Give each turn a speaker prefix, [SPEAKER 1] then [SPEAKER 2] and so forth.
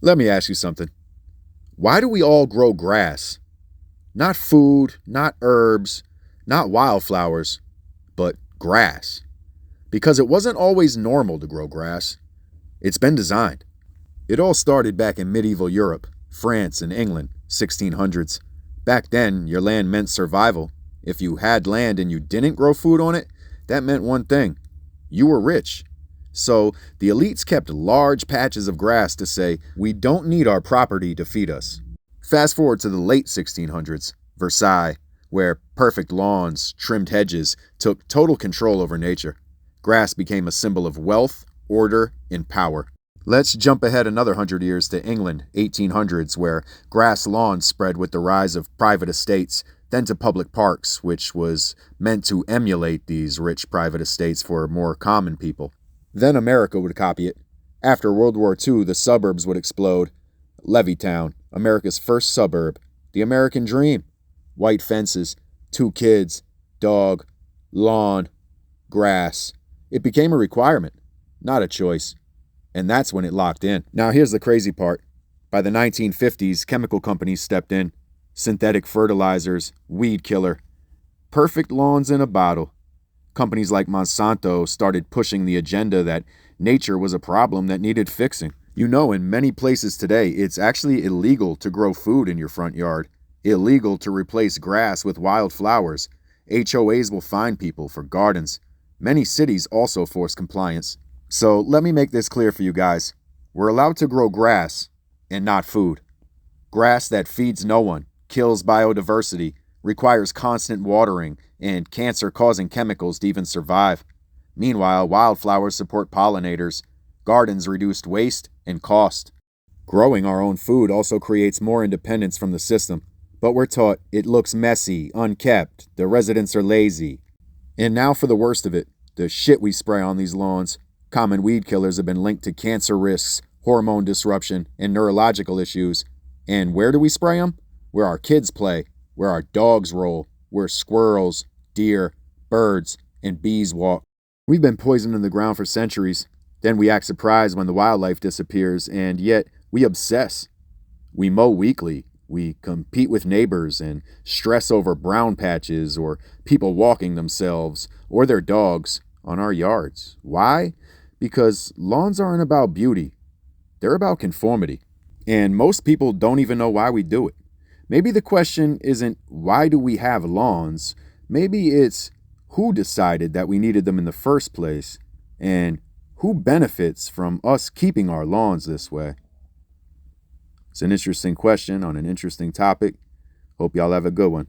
[SPEAKER 1] Let me ask you something. Why do we all grow grass? Not food, not herbs, not wildflowers, but grass. Because it wasn't always normal to grow grass. It's been designed. It all started back in medieval Europe, France and England, 1600s. Back then, your land meant survival. If you had land and you didn't grow food on it, that meant one thing. You were rich. So the elites kept large patches of grass to say, we don't need our property to feed us. Fast forward to the late 1600s, Versailles, where perfect lawns, trimmed hedges took total control over nature. Grass became a symbol of wealth, order, and power. Let's jump ahead another 100 years to England, 1800s, where grass lawns spread with the rise of private estates, then to public parks, which was meant to emulate these rich private estates for more common people. Then America would copy it. After World War II, the suburbs would explode. Levittown, America's first suburb. The American dream. White fences, 2 kids, dog, lawn, grass. It became a requirement, not a choice. And that's when it locked in. Now here's the crazy part. By the 1950s, chemical companies stepped in. Synthetic fertilizers, weed killer. Perfect lawns in a bottle. Companies like Monsanto started pushing the agenda that nature was a problem that needed fixing. You know, in many places today, it's actually illegal to grow food in your front yard. Illegal to replace grass with wild flowers. HOAs will fine people for gardens. Many cities also force compliance. So let me make this clear for you guys. We're allowed to grow grass and not food. Grass that feeds no one, kills biodiversity, requires constant watering, and cancer-causing chemicals to even survive. Meanwhile, wildflowers support pollinators, gardens reduce waste and cost. Growing our own food also creates more independence from the system, but we're taught it looks messy, unkept, the residents are lazy. And now for the worst of it, the shit we spray on these lawns. Common weed killers have been linked to cancer risks, hormone disruption, and neurological issues. And where do we spray them? Where our kids play, where our dogs roll, where squirrels, deer, birds, and bees walk. We've been poisoning the ground for centuries. Then we act surprised when the wildlife disappears, and yet we obsess. We mow weekly. We compete with neighbors and stress over brown patches or people walking themselves or their dogs on our yards. Why? Because lawns aren't about beauty. They're about conformity. And most people don't even know why we do it. Maybe the question isn't why do we have lawns? Maybe it's who decided that we needed them in the first place and who benefits from us keeping our lawns this way? It's an interesting question on an interesting topic. Hope y'all have a good one.